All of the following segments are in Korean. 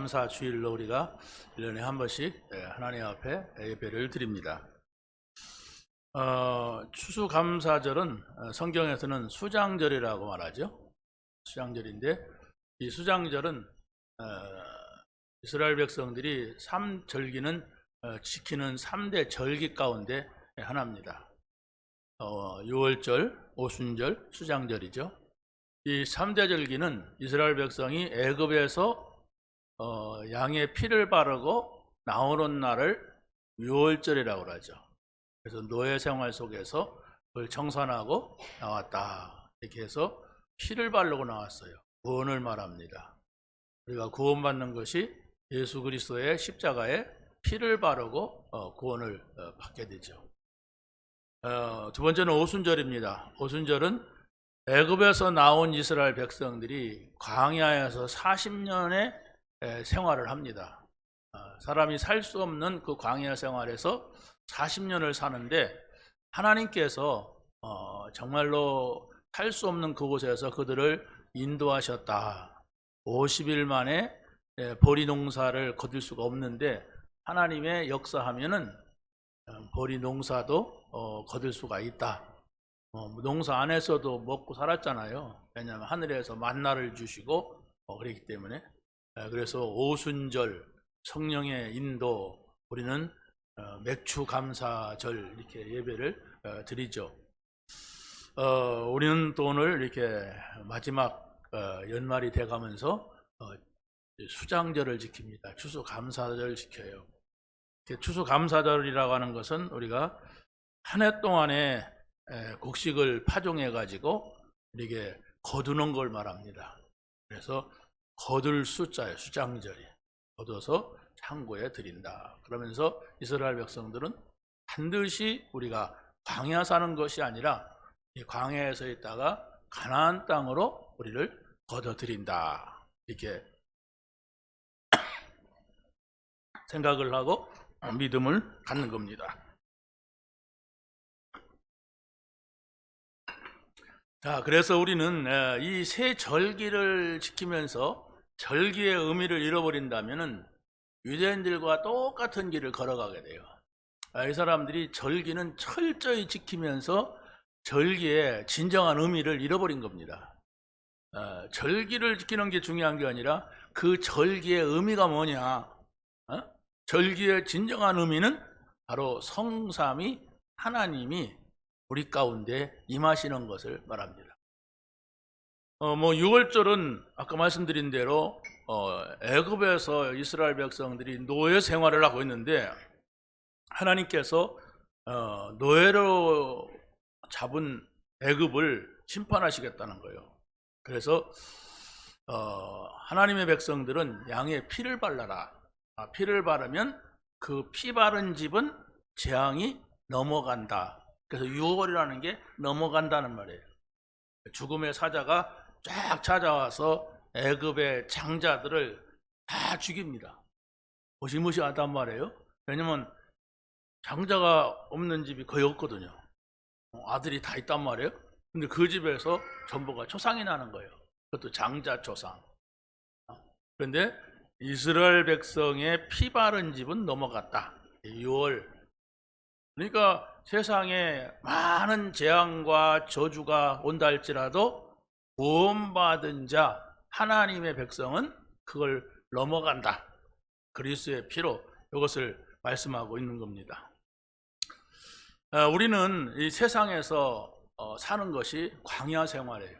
추수감사주일로 우리가 1년에 한 번씩 하나님 앞에 예배를 드립니다. 추수감사절은 성경에서는 수장절이라고 말하죠. 수장절인데 이 수장절은 이스라엘 백성들이 절기는 지키는 3대 절기 가운데 하나입니다. 유월절, 오순절, 수장절이죠. 이 3대 절기는 이스라엘 백성이 애굽에서 양의 피를 바르고 나오는 날을 유월절이라고 하죠. 그래서 노예 생활 속에서 그걸 청산하고 나왔다. 이렇게 해서 피를 바르고 나왔어요. 구원을 말합니다. 우리가 구원받는 것이 예수 그리스도의 십자가에 피를 바르고 구원을 받게 되죠. 두 번째는 오순절입니다. 오순절은 애굽에서 나온 이스라엘 백성들이 광야에서 40년의 생활을 합니다. 사람이 살 수 없는 그 광야 생활에서 40년을 사는데 하나님께서 정말로 살 수 없는 그곳에서 그들을 인도하셨다. 50일 만에 보리 농사를 거둘 수가 없는데 하나님의 역사하면은 보리 농사도 거둘 수가 있다. 농사 안에서도 먹고 살았잖아요. 왜냐하면 하늘에서 만나를 주시고 그렇기 때문에. 그래서 오순절, 성령의 인도, 우리는 맥주 감사절 이렇게 예배를 드리죠. 우리는 또 오늘 이렇게 마지막 연말이 돼가면서 수장절을 지킵니다. 추수감사절 지켜요. 추수감사절이라고 하는 것은 우리가 한 해 동안에 곡식을 파종해 가지고 이렇게 거두는 걸 말합니다. 그래서 거둘 숫자예요. 수장절이 거둬서 창고에 드린다. 그러면서 이스라엘 백성들은 반드시 우리가 광야 사는 것이 아니라 이 광야에서 있다가 가나안 땅으로 우리를 거둬 드린다. 이렇게 생각을 하고 믿음을 갖는 겁니다. 자, 그래서 우리는 이 세 절기를 지키면서 절기의 의미를 잃어버린다면은 유대인들과 똑같은 길을 걸어가게 돼요. 이 사람들이 절기는 철저히 지키면서 절기의 진정한 의미를 잃어버린 겁니다. 절기를 지키는 게 중요한 게 아니라 그 절기의 의미가 뭐냐? 절기의 진정한 의미는 바로 성삼위 하나님이 우리 가운데 임하시는 것을 말합니다. 6월절은 아까 말씀드린 대로 애굽에서 이스라엘 백성들이 노예 생활을 하고 있는데 하나님께서 노예로 잡은 애굽을 심판하시겠다는 거예요. 그래서 하나님의 백성들은 양의 피를 발라라. 피를 바르면 그 피 바른 집은 재앙이 넘어간다. 그래서 6월이라는 게 넘어간다는 말이에요. 죽음의 사자가 쫙 찾아와서 애굽의 장자들을 다 죽입니다. 무시무시하단 말이에요. 왜냐면 장자가 없는 집이 거의 없거든요. 아들이 다 있단 말이에요. 근데 그 집에서 전부가 초상이 나는 거예요. 그것도 장자 초상. 그런데 이스라엘 백성의 피 바른 집은 넘어갔다. 6월. 그러니까 세상에 많은 재앙과 저주가 온다 할지라도 구원받은 자 하나님의 백성은 그걸 넘어간다. 그리스도의 피로 이것을 말씀하고 있는 겁니다. 우리는 이 세상에서 사는 것이 광야 생활이에요.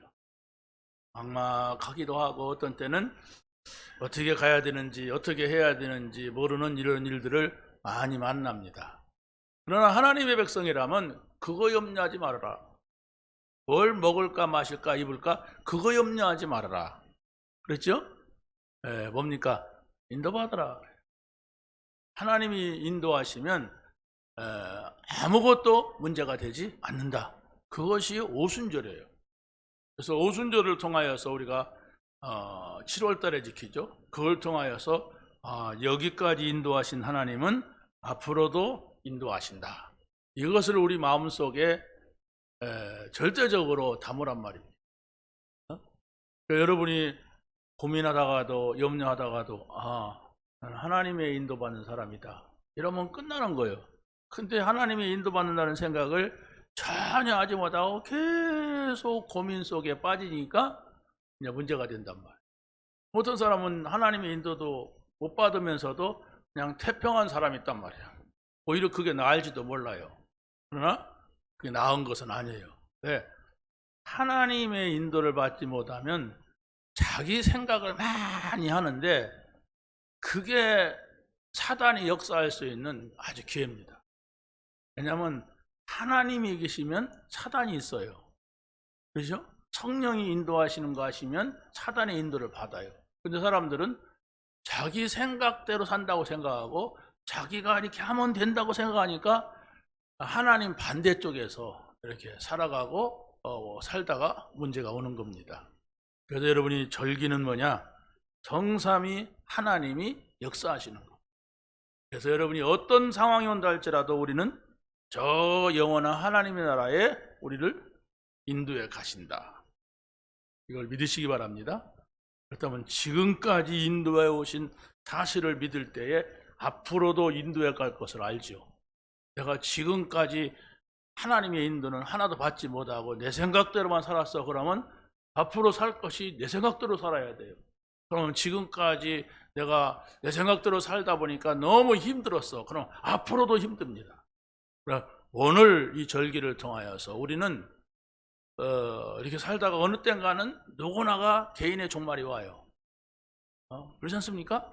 막막하기도 하고 어떤 때는 어떻게 가야 되는지 어떻게 해야 되는지 모르는 이런 일들을 많이 만납니다. 그러나 하나님의 백성이라면 그거 염려하지 말아라. 뭘 먹을까 마실까 입을까 그거 염려하지 말아라. 그랬죠? 뭡니까? 인도받아라. 하나님이 인도하시면 아무것도 문제가 되지 않는다. 그것이 오순절이에요. 그래서 오순절을 통하여서 우리가 7월 달에 지키죠. 그걸 통하여서 여기까지 인도하신 하나님은 앞으로도 인도하신다. 이것을 우리 마음속에 절대적으로 담으란 말입니다. 여러분이 고민하다가도 염려하다가도 나는 하나님의 인도받는 사람이다, 이러면 끝나는 거예요. 근데 하나님의 인도받는다는 생각을 전혀 하지 못하고 계속 고민 속에 빠지니까 이제 문제가 된단 말이에요. 어떤 사람은 하나님의 인도도 못 받으면서도 그냥 태평한 사람이 있단 말이에요. 오히려 그게 나을지도 몰라요. 그러나 그게 나은 것은 아니에요. 왜? 하나님의 인도를 받지 못하면 자기 생각을 많이 하는데 그게 사단이 역사할 수 있는 아주 기회입니다. 왜냐하면 하나님이 계시면 사단이 있어요. 그렇죠? 성령이 인도하시는 거 하시면 사단의 인도를 받아요. 근데 사람들은 자기 생각대로 산다고 생각하고 자기가 이렇게 하면 된다고 생각하니까 하나님 반대쪽에서 이렇게 살아가고 살다가 문제가 오는 겁니다. 그래서 여러분이 절기는 뭐냐? 정삼위 하나님이 역사하시는 거. 그래서 여러분이 어떤 상황이 온다 할지라도 우리는 저 영원한 하나님의 나라에 우리를 인도해 가신다, 이걸 믿으시기 바랍니다. 그렇다면 지금까지 인도해 오신 사실을 믿을 때에 앞으로도 인도해 갈 것을 알죠. 내가 지금까지 하나님의 인도는 하나도 받지 못하고 내 생각대로만 살았어. 그러면 앞으로 살 것이 내 생각대로 살아야 돼요. 그러면 지금까지 내가 내 생각대로 살다 보니까 너무 힘들었어. 그럼 앞으로도 힘듭니다. 오늘 이 절기를 통하여서 우리는 이렇게 살다가 어느 땐가는 누구나가 개인의 종말이 와요. 그렇지 않습니까?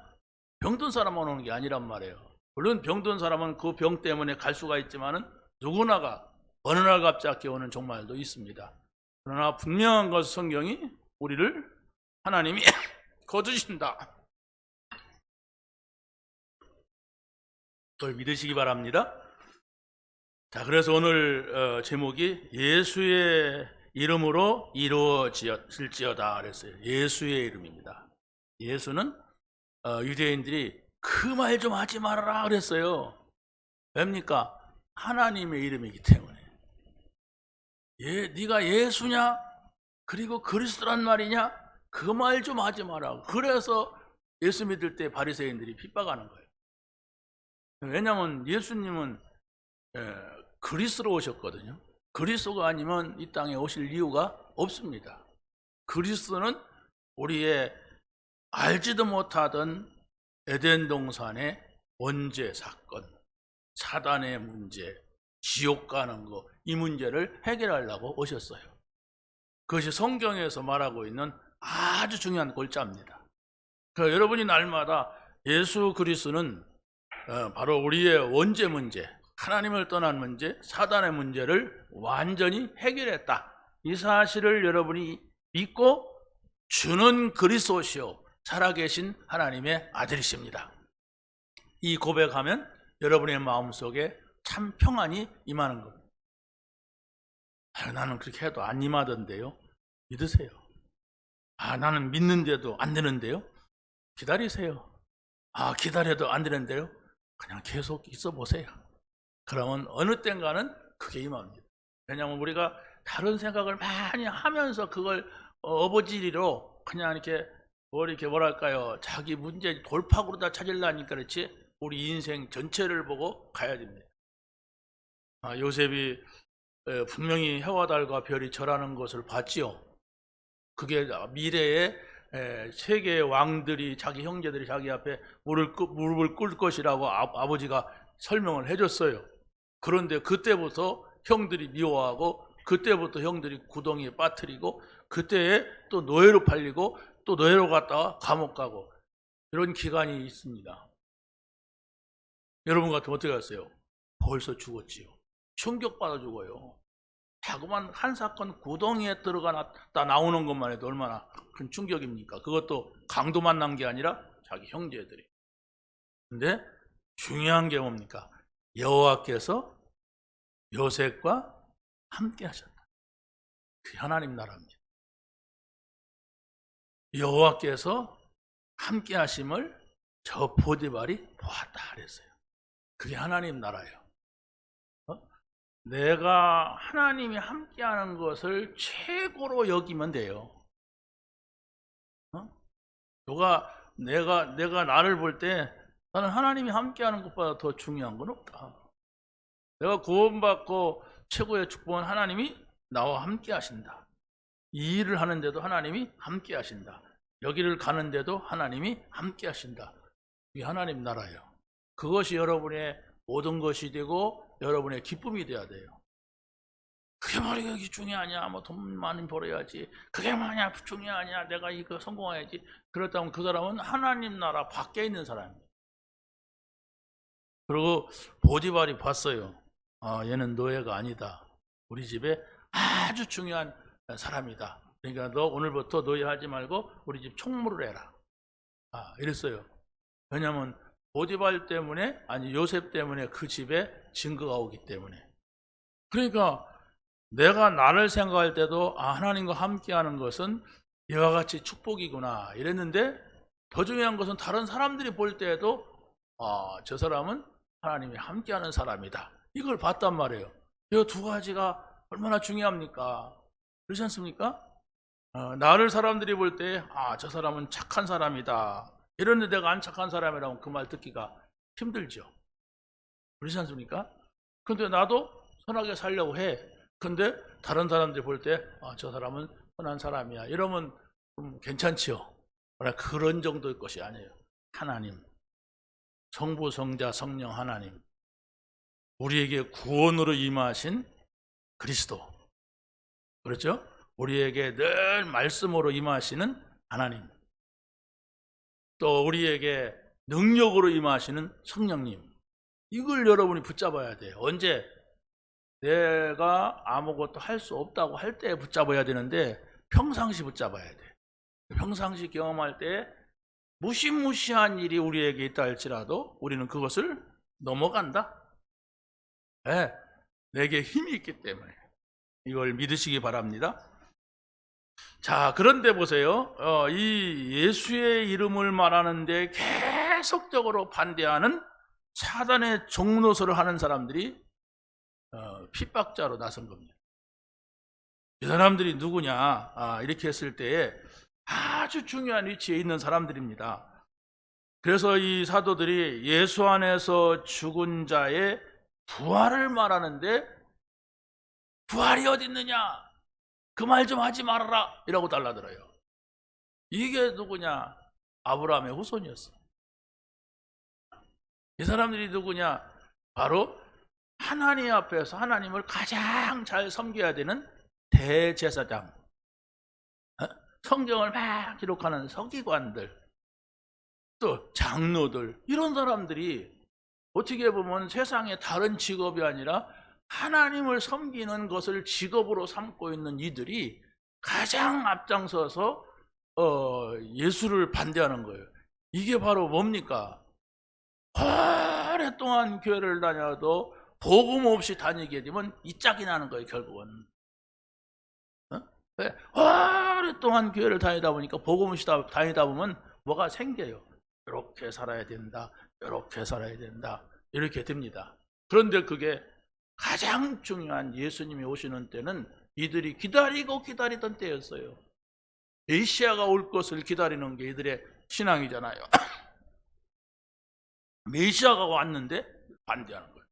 병든 사람만 오는 게 아니란 말이에요. 물론 병든 사람은 그 병 때문에 갈 수가 있지만은 누구나가 어느 날 갑자기 오는 종말도 있습니다. 그러나 분명한 것은 성경이 우리를 하나님이 거두신다, 그걸 믿으시기 바랍니다. 자, 그래서 오늘 제목이 예수의 이름으로 이루어질지어다 그랬어요. 예수의 이름입니다. 예수는 유대인들이 그 말 좀 하지 말아라 그랬어요. 왜입니까? 하나님의 이름이기 때문에. 네가 예수냐? 그리고 그리스도란 말이냐? 그 말 좀 하지 마라. 그래서 예수 믿을 때 바리새인들이 핍박하는 거예요. 왜냐하면 예수님은 그리스도로 오셨거든요. 그리스도가 아니면 이 땅에 오실 이유가 없습니다. 그리스도는 우리의 알지도 못하던 에덴 동산의 원죄 사건, 사단의 문제, 지옥 가는 거, 이 문제를 해결하려고 오셨어요. 그것이 성경에서 말하고 있는 아주 중요한 골자입니다. 그러니까 여러분이 날마다 예수 그리스도는 바로 우리의 원죄 문제, 하나님을 떠난 문제, 사단의 문제를 완전히 해결했다, 이 사실을 여러분이 믿고 주는 그리스도시요 살아계신 하나님의 아들이십니다. 이 고백하면 여러분의 마음속에 참 평안이 임하는 겁니다. 나는 그렇게 해도 안 임하던데요. 믿으세요. 나는 믿는데도 안 되는데요. 기다리세요. 기다려도 안 되는데요. 그냥 계속 있어 보세요. 그러면 어느 땐가는 그게 임합니다. 왜냐하면 우리가 다른 생각을 많이 하면서 그걸 어버지리로 그냥 이렇게 뭐랄까요, 자기 문제 돌파구로 다 찾으려니까 그렇지 우리 인생 전체를 보고 가야 됩니다. 요셉이 분명히 해와 달과 별이 절하는 것을 봤지요. 그게 미래에 세계의 왕들이, 자기 형제들이 자기 앞에 무릎을 꿇을 것이라고 아버지가 설명을 해줬어요. 그런데 그때부터 형들이 미워하고, 그때부터 형들이 구덩이에 빠뜨리고, 그때에 또 노예로 팔리고, 또 노예로 갔다가 감옥 가고, 이런 기간이 있습니다. 여러분 같으면 어떻게 하세요? 벌써 죽었지요. 충격받아 죽어요. 자그만 한 사건 구덩이에 들어갔다 나오는 것만 해도 얼마나 큰 충격입니까? 그것도 강도 만난 게 아니라 자기 형제들이. 근데 중요한 게 뭡니까? 여호와께서 요셉과 함께 하셨다. 그 하나님 나라입니다. 여호와께서 함께 하심을 저 보디발이 보았다 그랬어요. 그게 하나님 나라예요. 내가 하나님이 함께하는 것을 최고로 여기면 돼요. 내가 나를 볼 때 나는 하나님이 함께하는 것보다 더 중요한 건 없다. 내가 구원받고 최고의 축복은 하나님이 나와 함께 하신다. 이 일을 하는데도 하나님이 함께 하신다. 여기를 가는데도 하나님이 함께 하신다. 이게 하나님 나라예요. 그것이 여러분의 모든 것이 되고 여러분의 기쁨이 돼야 돼요. 그게 말이야 중요하냐, 뭐 돈 많이 벌어야지, 그게 뭐냐 중요하냐, 내가 이거 성공해야지. 그렇다면 그 사람은 하나님 나라 밖에 있는 사람이에요. 그리고 보디발이 봤어요. 얘는 노예가 아니다. 우리 집에 아주 중요한 사람이다. 그러니까 너 오늘부터 노예하지 말고 우리 집 총무를 해라. 이랬어요. 왜냐하면 보디발 때문에, 아니 요셉 때문에 그 집에 증거가 오기 때문에. 그러니까 내가 나를 생각할 때도 하나님과 함께하는 것은 이와 같이 축복이구나 이랬는데, 더 중요한 것은 다른 사람들이 볼 때에도 저 사람은 하나님이 함께하는 사람이다, 이걸 봤단 말이에요. 이 두 가지가 얼마나 중요합니까? 그렇지 않습니까? 나를 사람들이 볼 때 저 사람은 착한 사람이다 이런데 내가 안 착한 사람이라면 그 말 듣기가 힘들죠. 그렇지 않습니까? 근데 나도 선하게 살려고 해. 근데 다른 사람들이 볼 때 저 사람은 선한 사람이야 이러면 좀 괜찮지요. 그러나 그런 정도의 것이 아니에요. 하나님, 성부, 성자, 성령 하나님, 우리에게 구원으로 임하신 그리스도, 그렇죠? 우리에게 늘 말씀으로 임하시는 하나님, 또 우리에게 능력으로 임하시는 성령님, 이걸 여러분이 붙잡아야 돼요. 언제? 내가 아무것도 할 수 없다고 할 때 붙잡아야 되는데 평상시 붙잡아야 돼. 평상시 경험할 때 무시무시한 일이 우리에게 있다 할지라도 우리는 그것을 넘어간다. 네, 내게 힘이 있기 때문에 이걸 믿으시기 바랍니다. 자, 그런데 보세요. 이 예수의 이름을 말하는데 계속적으로 반대하는 사단의 종노릇을 하는 사람들이 핍박자로 나선 겁니다. 이 사람들이 누구냐? 이렇게 했을 때에 아주 중요한 위치에 있는 사람들입니다. 그래서 이 사도들이 예수 안에서 죽은 자의 부활을 말하는데, 부활이 어디 있느냐? 그 말 좀 하지 말아라 이라고 달라들어요. 이게 누구냐? 아브라함의 후손이었어. 이 사람들이 누구냐? 바로 하나님 앞에서 하나님을 가장 잘 섬겨야 되는 대제사장, 성경을 막 기록하는 서기관들, 또 장로들, 이런 사람들이 어떻게 보면 세상의 다른 직업이 아니라 하나님을 섬기는 것을 직업으로 삼고 있는 이들이 가장 앞장서서 예수를 반대하는 거예요. 이게 바로 뭡니까? 오랫동안 교회를 다녀도 복음 없이 다니게 되면 이 짝이 나는 거예요, 결국은. 오랫동안 교회를 다니다 보니까 복음 없이 다니다 보면 뭐가 생겨요. 이렇게 살아야 된다, 이렇게 살아야 된다, 이렇게 됩니다. 그런데 그게 가장 중요한 예수님이 오시는 때는 이들이 기다리던 때였어요. 메시아가 올 것을 기다리는 게 이들의 신앙이잖아요. 메시아가 왔는데 반대하는 거예요.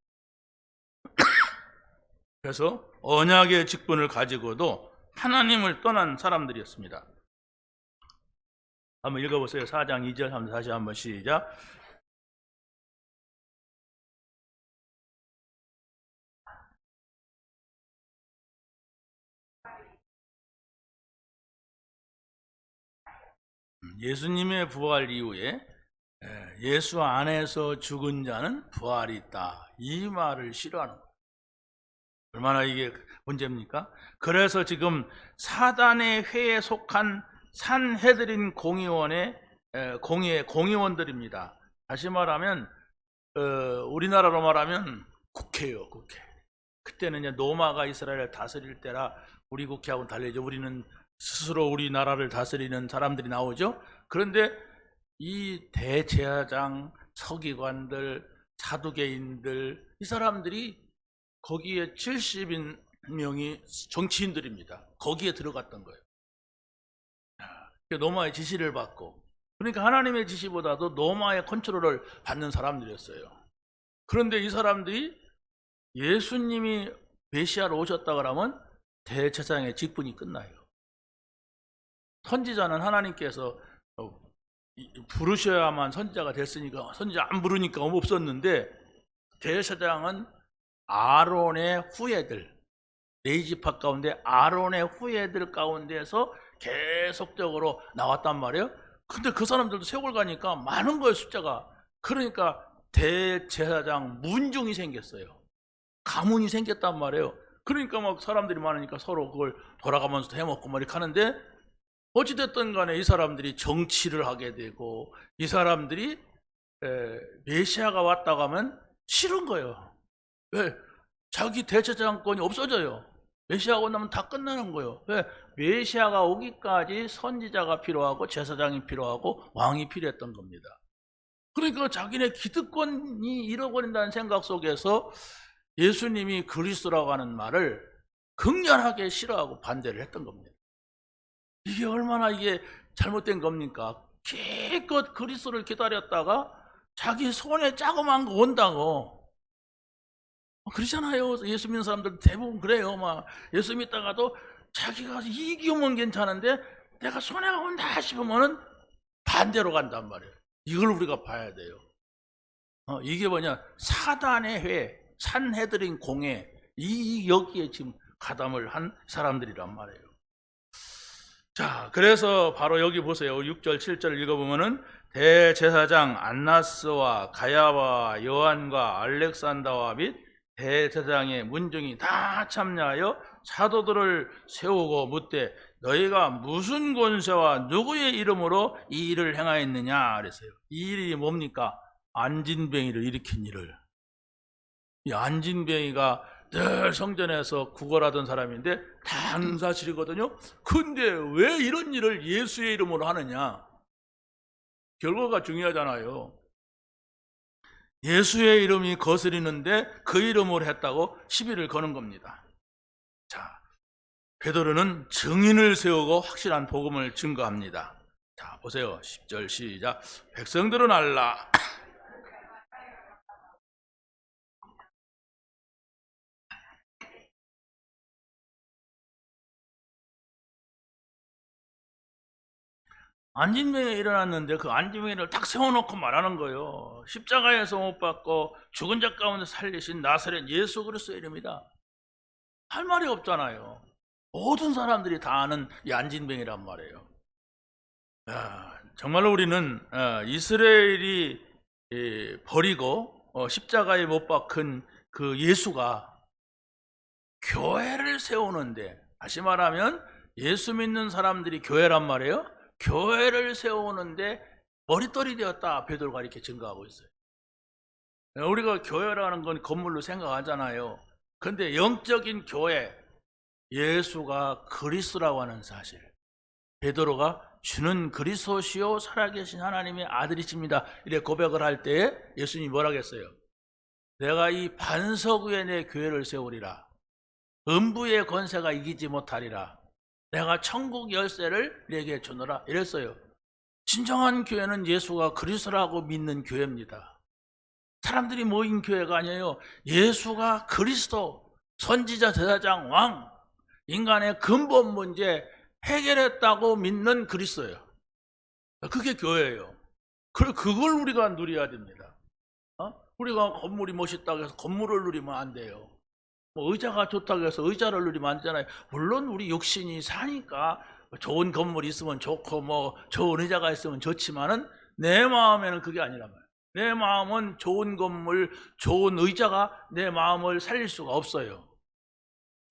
그래서 언약의 직분을 가지고도 하나님을 떠난 사람들이었습니다. 한번 읽어보세요. 4장 2절 3절 다시 한번 시작. 예수님의 부활 이후에 예수 안에서 죽은 자는 부활이 있다, 이 말을 싫어하는 거예요. 얼마나 이게 문제입니까? 그래서 지금 사단의 회에 속한 산헤드린 공의원의 공의원들입니다. 다시 말하면 우리나라로 말하면 국회예요, 국회. 그때는 이제 로마가 이스라엘을 다스릴 때라 우리 국회하고는 달리죠. 우리는 스스로 우리나라를 다스리는 사람들이 나오죠. 그런데 이 대제사장, 서기관들, 사두개인들, 이 사람들이 거기에 70명이 정치인들입니다. 거기에 들어갔던 거예요. 로마의 지시를 받고. 그러니까 하나님의 지시보다도 로마의 컨트롤을 받는 사람들이었어요. 그런데 이 사람들이 예수님이 메시아로 오셨다 그러면 대제사장의 직분이 끝나요. 선지자는 하나님께서 부르셔야만 선지자가 됐으니까, 선지자 안 부르니까 없었는데, 대제사장은 아론의 후예들, 레위지파 가운데 아론의 후예들 가운데서 계속적으로 나왔단 말이에요. 근데 그 사람들도 세월 가니까 많은 거예요, 숫자가. 그러니까 대제사장 문중이 생겼어요. 가문이 생겼단 말이에요. 그러니까 막 사람들이 많으니까 서로 그걸 돌아가면서 해먹고 막 이렇게 하는데, 어찌됐든 간에 이 사람들이 정치를 하게 되고, 이 사람들이 메시아가 왔다고 하면 싫은 거예요. 왜? 자기 대제사장권이 없어져요. 메시아가 온다면 다 끝나는 거예요. 왜? 메시아가 오기까지 선지자가 필요하고 제사장이 필요하고 왕이 필요했던 겁니다. 그러니까 자기네 기득권이 잃어버린다는 생각 속에서 예수님이 그리스도라고 하는 말을 극렬하게 싫어하고 반대를 했던 겁니다. 이게 얼마나 이게 잘못된 겁니까? 기껏 그리스도를 기다렸다가 자기 손에 자그마한 거 온다고. 그러잖아요. 예수 믿는 사람들 대부분 그래요. 막 예수 믿다가도 자기가 이익이 오면 괜찮은데 내가 손해가 온다 싶으면은 반대로 간단 말이에요. 이걸 우리가 봐야 돼요. 이게 뭐냐? 사단의 회, 산헤드린 공회, 여기에 지금 가담을 한 사람들이란 말이에요. 자, 그래서 바로 여기 보세요. 6절, 7절 읽어보면은 대제사장 안나스와 가야와 요한과 알렉산더와 및 대제사장의 문중이 다 참여하여 사도들을 세우고 묻되 너희가 무슨 권세와 누구의 이름으로 이 일을 행하였느냐 그랬어요. 이 일이 뭡니까? 안진뱅이를 일으킨 일을. 이 안진뱅이가 늘 성전에서 구걸하던 사람인데 다 아는 사실이거든요. 근데 왜 이런 일을 예수의 이름으로 하느냐? 결과가 중요하잖아요. 예수의 이름이 거스리는데 그 이름으로 했다고 시비를 거는 겁니다. 자, 베드로는 증인을 세우고 확실한 복음을 증거합니다. 자, 보세요. 10절 시작. 백성들은 알라. 안진뱅이 일어났는데 그 안진뱅이를 딱 세워놓고 말하는 거예요. 십자가에서 못 박고 죽은 자 가운데 살리신 나사렛 예수 그리스도의 이름이다. 할 말이 없잖아요. 모든 사람들이 다 아는 이 안진뱅이란 말이에요. 정말로 우리는 이스라엘이 버리고 십자가에 못 박힌 그 예수가 교회를 세우는데, 다시 말하면 예수 믿는 사람들이 교회란 말이에요. 교회를 세우는데 머릿돌이 되었다, 베드로가 이렇게 증거하고 있어요. 우리가 교회라는 건 건물로 생각하잖아요. 근데 영적인 교회, 예수가 그리스도라고 하는 사실, 베드로가 주는 그리스도시요 살아계신 하나님의 아들이십니다 이렇게 고백을 할 때 예수님이 뭐라고 했어요? 내가 이 반석 위에 내 교회를 세우리라. 음부의 권세가 이기지 못하리라. 내가 천국 열쇠를 내게 주노라 이랬어요. 진정한 교회는 예수가 그리스도라고 믿는 교회입니다. 사람들이 모인 교회가 아니에요. 예수가 그리스도, 선지자, 제사장, 왕, 인간의 근본 문제 해결했다고 믿는 그리스도예요. 그게 교회예요. 그걸 우리가 누려야 됩니다. 우리가 건물이 멋있다고 해서 건물을 누리면 안 돼요. 뭐 의자가 좋다고 해서 의자를 누리면 안 되잖아요. 물론 우리 육신이 사니까 좋은 건물이 있으면 좋고 뭐 좋은 의자가 있으면 좋지만은 내 마음에는 그게 아니란 말이에요. 내 마음은 좋은 건물, 좋은 의자가 내 마음을 살릴 수가 없어요.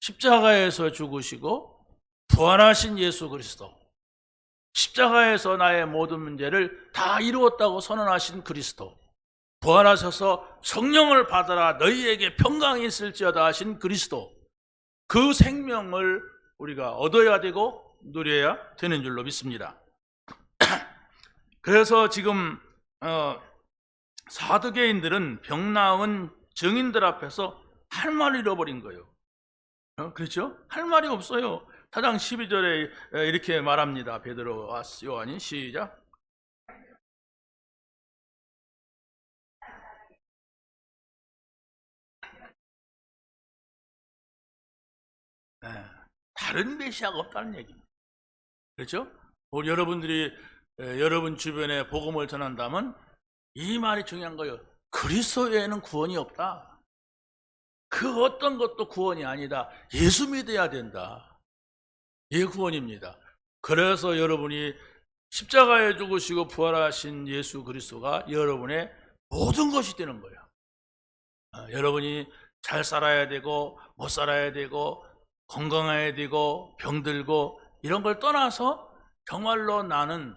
십자가에서 죽으시고 부활하신 예수 그리스도, 십자가에서 나의 모든 문제를 다 이루었다고 선언하신 그리스도, 부활하셔서 성령을 받아라 너희에게 평강이 있을지어다 하신 그리스도, 그 생명을 우리가 얻어야 되고 누려야 되는 줄로 믿습니다. 그래서 지금 사두개인들은 병 나은 증인들 앞에서 할 말을 잃어버린 거예요. 그렇죠? 할 말이 없어요. 4장 12절에 이렇게 말합니다. 베드로와 요한이 시작. 다른 메시아가 없다는 얘기입니다. 그렇죠? 우리 여러분들이 여러분 주변에 복음을 전한다면 이 말이 중요한 거예요. 그리스도 외에는 구원이 없다. 그 어떤 것도 구원이 아니다. 예수 믿어야 된다. 이게 구원입니다. 그래서 여러분이 십자가에 죽으시고 부활하신 예수 그리스도가 여러분의 모든 것이 되는 거예요. 여러분이 잘 살아야 되고 못 살아야 되고 건강해야 되고 병들고 이런 걸 떠나서 정말로 나는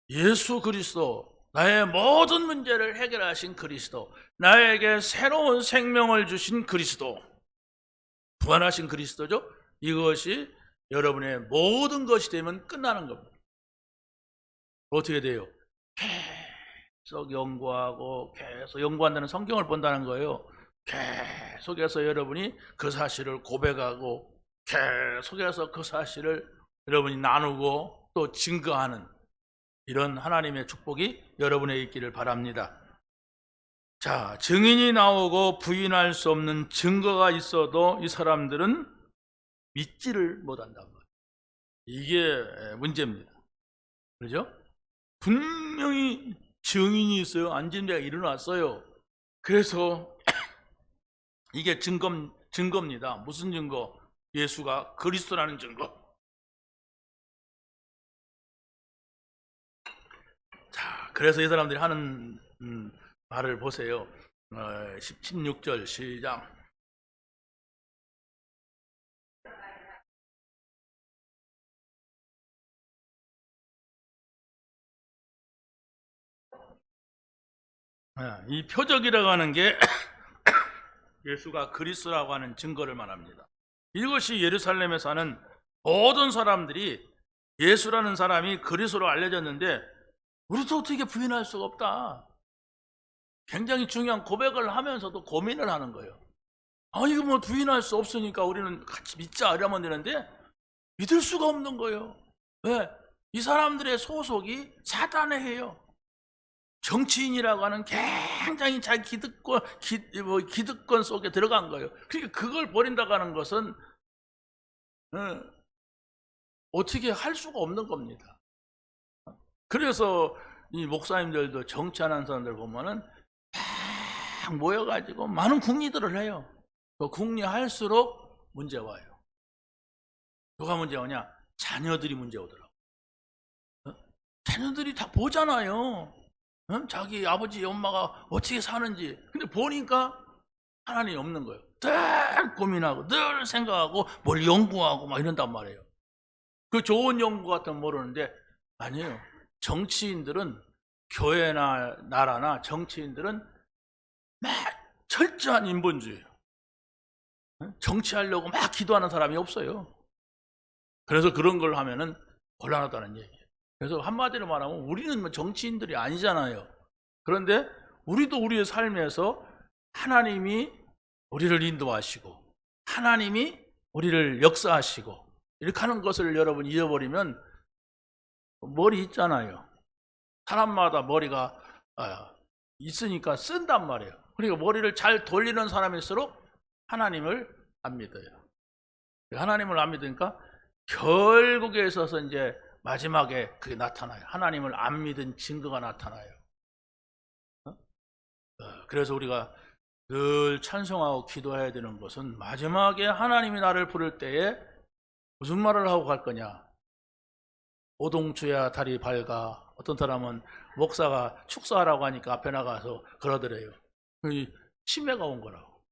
예수 그리스도, 나의 모든 문제를 해결하신 그리스도, 나에게 새로운 생명을 주신 그리스도, 부활하신 그리스도죠. 이것이 여러분의 모든 것이 되면 끝나는 겁니다. 어떻게 돼요? 계속 연구하고 계속 연구한다는 성경을 본다는 거예요. 계속해서 여러분이 그 사실을 고백하고 계속해서 그 사실을 여러분이 나누고 또 증거하는 이런 하나님의 축복이 여러분에 있기를 바랍니다. 자, 증인이 나오고 부인할 수 없는 증거가 있어도 이 사람들은 믿지를 못한다는 거예요. 이게 문제입니다. 그렇죠? 분명히 증인이 있어요. 안진대가 일어났어요. 그래서 이게 증거입니다. 무슨 증거? 예수가 그리스도라는 증거. 자, 그래서 이 사람들이 하는 말을 보세요. 16절 시작. 이 표적이라고 하는 게 예수가 그리스도라고 하는 증거를 말합니다. 이것이 예루살렘에 사는 모든 사람들이 예수라는 사람이 그리스도로 알려졌는데 우리도 어떻게 부인할 수가 없다. 굉장히 중요한 고백을 하면서도 고민을 하는 거예요. 이거 뭐 부인할 수 없으니까 우리는 같이 믿자 이러면 되는데 믿을 수가 없는 거예요. 왜? 이 사람들의 소속이 사단에 해요. 정치인이라고 하는 굉장히 자기 기득권 속에 들어간 거예요. 그러니까 그걸 버린다고 하는 것은 어떻게 할 수가 없는 겁니다. 그래서 이 목사님들도 정치하는 사람들 보면은 막 모여가지고 많은 궁리들을 해요. 그 궁리할수록 문제 와요. 누가 문제 오냐? 자녀들이 문제 오더라고. 자녀들이 다 보잖아요. 자기 아버지 엄마가 어떻게 사는지. 근데 보니까 하나님이 없는 거예요. 늘 고민하고 늘 생각하고 뭘 연구하고 막 이런단 말이에요. 그 좋은 연구 같은 모르는데 아니에요. 정치인들은 교회나 나라나 정치인들은 막 철저한 인본주의예요. 정치하려고 막 기도하는 사람이 없어요. 그래서 그런 걸 하면은 곤란하다는 얘기예요. 그래서 한마디로 말하면 우리는 뭐 정치인들이 아니잖아요. 그런데 우리도 우리의 삶에서 하나님이 우리를 인도하시고 하나님이 우리를 역사하시고 이렇게 하는 것을 여러분 잊어버리면 머리 있잖아요. 사람마다 머리가 있으니까 쓴단 말이에요. 그러니까 머리를 잘 돌리는 사람일수록 하나님을 안 믿어요. 하나님을 안 믿으니까 결국에 있어서 이제 마지막에 그게 나타나요. 하나님을 안 믿은 증거가 나타나요. 그래서 우리가 늘 찬송하고 기도해야 되는 것은 마지막에 하나님이 나를 부를 때에 무슨 말을 하고 갈 거냐? 오동주야 다리 밝아. 어떤 사람은 목사가 축사하라고 하니까 앞에 나가서 그러더래요. 치매가 온 거라고.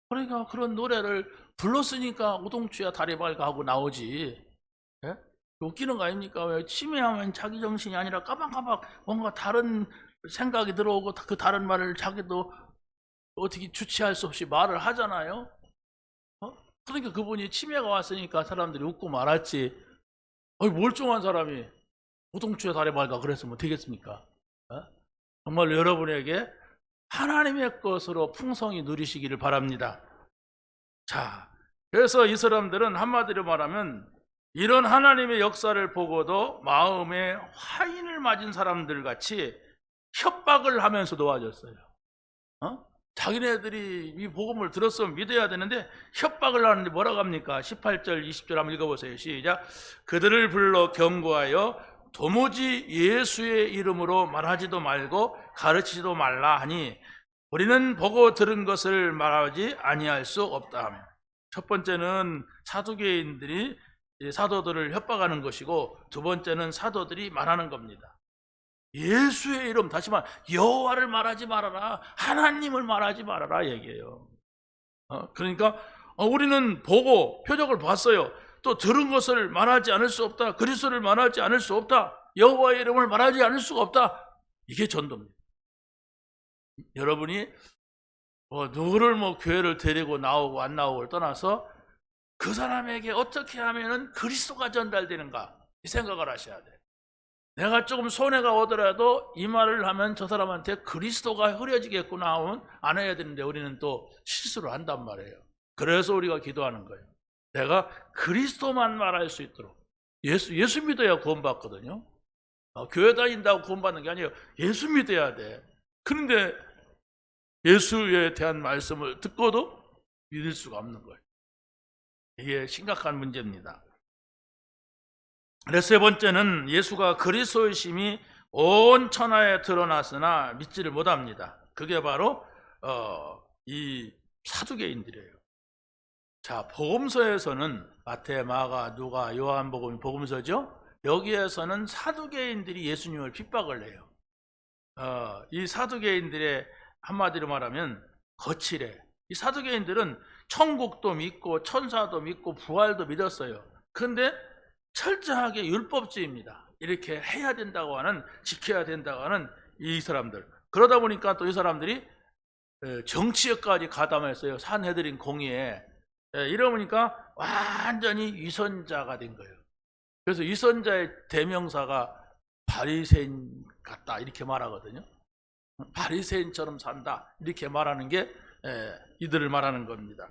그러니까 그런 노래를 불렀으니까 오동주야 다리 밝아 하고 나오지. 예? 웃기는 거 아닙니까? 왜 치매하면 자기 정신이 아니라 까박까박 뭔가 다른 생각이 들어오고 그 다른 말을 자기도 어떻게 주체할 수 없이 말을 하잖아요. 그러니까 그분이 치매가 왔으니까 사람들이 웃고 말았지. 멀쩡한 사람이 오동주야 다리 밝아 그랬으면 되겠습니까? 정말 여러분에게 하나님의 것으로 풍성히 누리시기를 바랍니다. 자, 그래서 이 사람들은 한마디로 말하면 이런 하나님의 역사를 보고도 마음에 화인을 맞은 사람들 같이 협박을 하면서 도와줬어요. 자기네들이 이 복음을 들었으면 믿어야 되는데 협박을 하는데 뭐라고 합니까? 18절 20절 한번 읽어보세요. 시작. 그들을 불러 경고하여 도무지 예수의 이름으로 말하지도 말고 가르치지도 말라 하니 우리는 보고 들은 것을 말하지 아니할 수 없다 하며, 첫 번째는 사두개인들이 사도들을 협박하는 것이고, 두 번째는 사도들이 말하는 겁니다. 예수의 이름, 다시 말 여호와를 말하지 말아라, 하나님을 말하지 말아라 얘기해요. 그러니까 우리는 보고 표적을 봤어요. 또 들은 것을 말하지 않을 수 없다. 그리스도를 말하지 않을 수 없다. 여호와의 이름을 말하지 않을 수가 없다. 이게 전도입니다. 여러분이 누구를 교회를 데리고 나오고 안 나오고를 떠나서 그 사람에게 어떻게 하면은 그리스도가 전달되는가, 이 생각을 하셔야 돼요. 내가 조금 손해가 오더라도 이 말을 하면 저 사람한테 그리스도가 흐려지겠구나 하면 안 해야 되는데, 우리는 또 실수를 한단 말이에요. 그래서 우리가 기도하는 거예요. 내가 그리스도만 말할 수 있도록. 예수 믿어야 구원받거든요. 교회 다닌다고 구원받는 게 아니에요. 예수 믿어야 돼. 그런데 예수에 대한 말씀을 듣고도 믿을 수가 없는 거예요. 이게 심각한 문제입니다. 그래서 세 번째는 예수가 그리스도이심이 온 천하에 드러났으나 믿지를 못합니다. 그게 바로 이 사두개인들이에요. 자, 복음서에서는 마태, 마가, 누가, 요한복음이 복음서죠. 여기에서는 사두개인들이 예수님을 핍박을 해요. 이 사두개인들의 한마디로 말하면 거칠해. 이 사두개인들은 천국도 믿고 천사도 믿고 부활도 믿었어요. 그런데 철저하게 율법주의입니다. 이렇게 해야 된다고 하는, 지켜야 된다고 하는 이 사람들. 그러다 보니까 또 이 사람들이 정치에까지 가담했어요. 산헤드린 공의에. 이러니까 완전히 위선자가 된 거예요. 그래서 위선자의 대명사가 바리새인 같다 이렇게 말하거든요. 바리새인처럼 산다 이렇게 말하는 게 이들을 말하는 겁니다.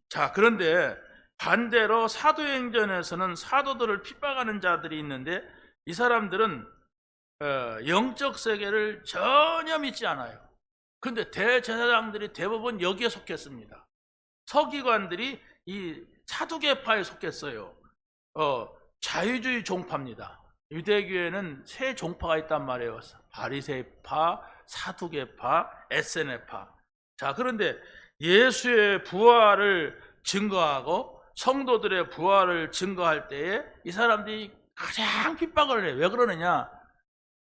자, 그런데 반대로 사도행전에서는 사도들을 핍박하는 자들이 있는데, 이 사람들은 영적 세계를 전혀 믿지 않아요. 그런데 대제사장들이 대부분 여기에 속했습니다. 서기관들이 이 사두개파에 속했어요. 자유주의 종파입니다. 유대교에는 세 종파가 있단 말이에요. 바리새파, 사두개파, 에세네파. 자, 그런데 예수의 부활을 증거하고 성도들의 부활을 증거할 때에 이 사람들이 가장 핍박을 해요. 왜 그러느냐?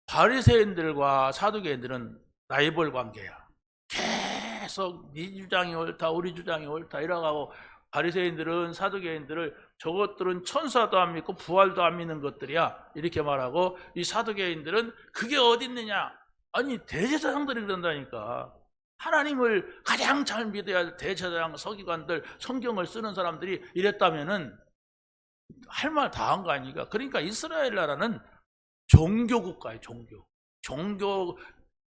바리새인들과 사두개인들은 라이벌 관계야. 계속 네 주장이 옳다, 우리 주장이 옳다 이러고, 바리새인들은 사두개인들을 저것들은 천사도 안 믿고 부활도 안 믿는 것들이야 이렇게 말하고, 이 사두개인들은 그게 어디 있느냐? 아니, 대제사장들이 그런다니까. 하나님을 가장 잘 믿어야 할 대제사장, 서기관들, 성경을 쓰는 사람들이 이랬다면은 할 말 다 한 거 아니까. 그러니까 이스라엘 나라는 종교국가예요. 종교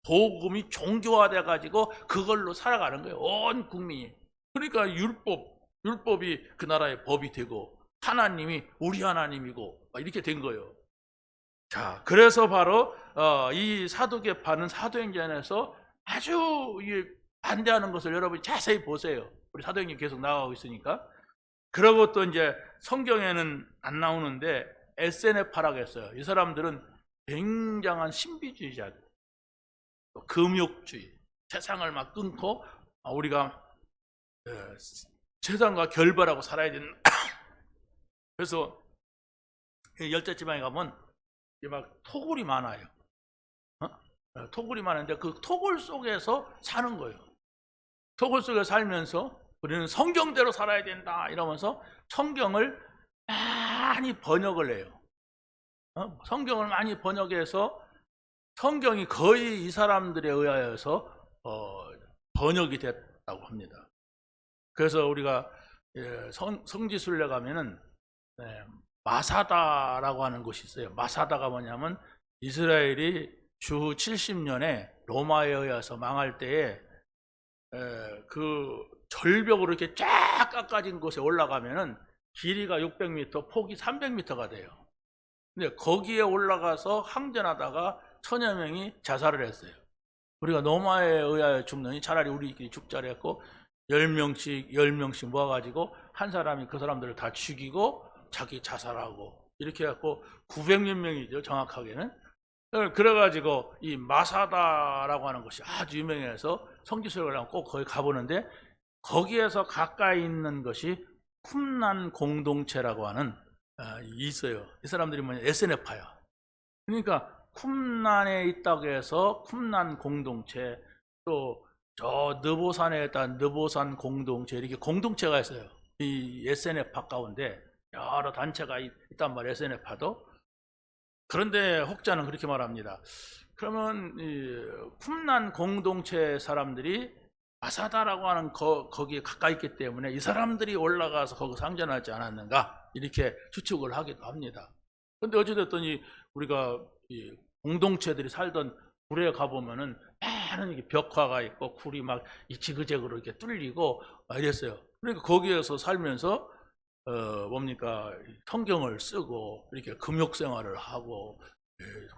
복음이 종교화돼 가지고 그걸로 살아가는 거예요. 온 국민이. 그러니까 율법이 그 나라의 법이 되고, 하나님이 우리 하나님이고 이렇게 된 거예요. 자, 그래서 바로 이 사두개파는 사도행전에서 아주 반대하는 것을 여러분이 자세히 보세요. 우리 사도행전 계속 나가고 있으니까. 그러고 또 이제 성경에는 안 나오는데 에세네파라고 했어요. 이 사람들은 굉장한 신비주의자들, 금욕주의, 세상을 막 끊고 우리가 세상과 결별하고 살아야 되는. 그래서 열대지방에 가면 막 토굴이 많아요. 토굴이 많은데 그 토굴 속에서 사는 거예요. 토굴 속에 살면서 우리는 성경대로 살아야 된다 이러면서 성경을 많이 번역을 해요. 성경을 많이 번역해서 성경이 거의 이 사람들에 의하여서 번역이 됐다고 합니다. 그래서 우리가 성지순례 가면은 마사다라고 하는 곳이 있어요. 마사다가 뭐냐면 이스라엘이 주 70년에 로마에 의해서 망할 때에 그 절벽으로 이렇게 쫙 깎아진 곳에 올라가면은 길이가 600m, 폭이 300m가 돼요. 근데 거기에 올라가서 항전하다가 1000여 명이 자살을 했어요. 우리가 노마에 의하여 죽느니 차라리 우리끼리 죽자 그랬고 10명씩 모아가지고 한 사람이 그 사람들을 다 죽이고 자기 자살하고 이렇게 해갖고 900몇 명이죠, 정확하게는. 그래가지고 이 마사다라고 하는 것이 아주 유명해서 성지순례를 하면 꼭 거기 가보는데, 거기에서 가까이 있는 것이 쿰난 공동체라고 하는 있어요. 이 사람들이 뭐냐, SNF파야. 그러니까 쿰난에 있다고 해서 쿰난 공동체, 또 저 느보산에 있다 느보산 공동체, 이렇게 공동체가 있어요. 이 SNF파 가운데 여러 단체가 있단 말이에요, SNF파도. 그런데 혹자는 그렇게 말합니다. 그러면 이 쿰난 공동체 사람들이 마사다라고 하는 거기에 가까이 있기 때문에 이 사람들이 올라가서 거기서 상전하지 않았는가, 이렇게 추측을 하기도 합니다. 근데 어찌됐든 우리가 이 공동체들이 살던 굴에 가보면은 많은 벽화가 있고 굴이 막 지그재그로 이렇게 뚫리고 이랬어요. 그러니까 거기에서 살면서 뭡니까, 성경을 쓰고 이렇게 금욕 생활을 하고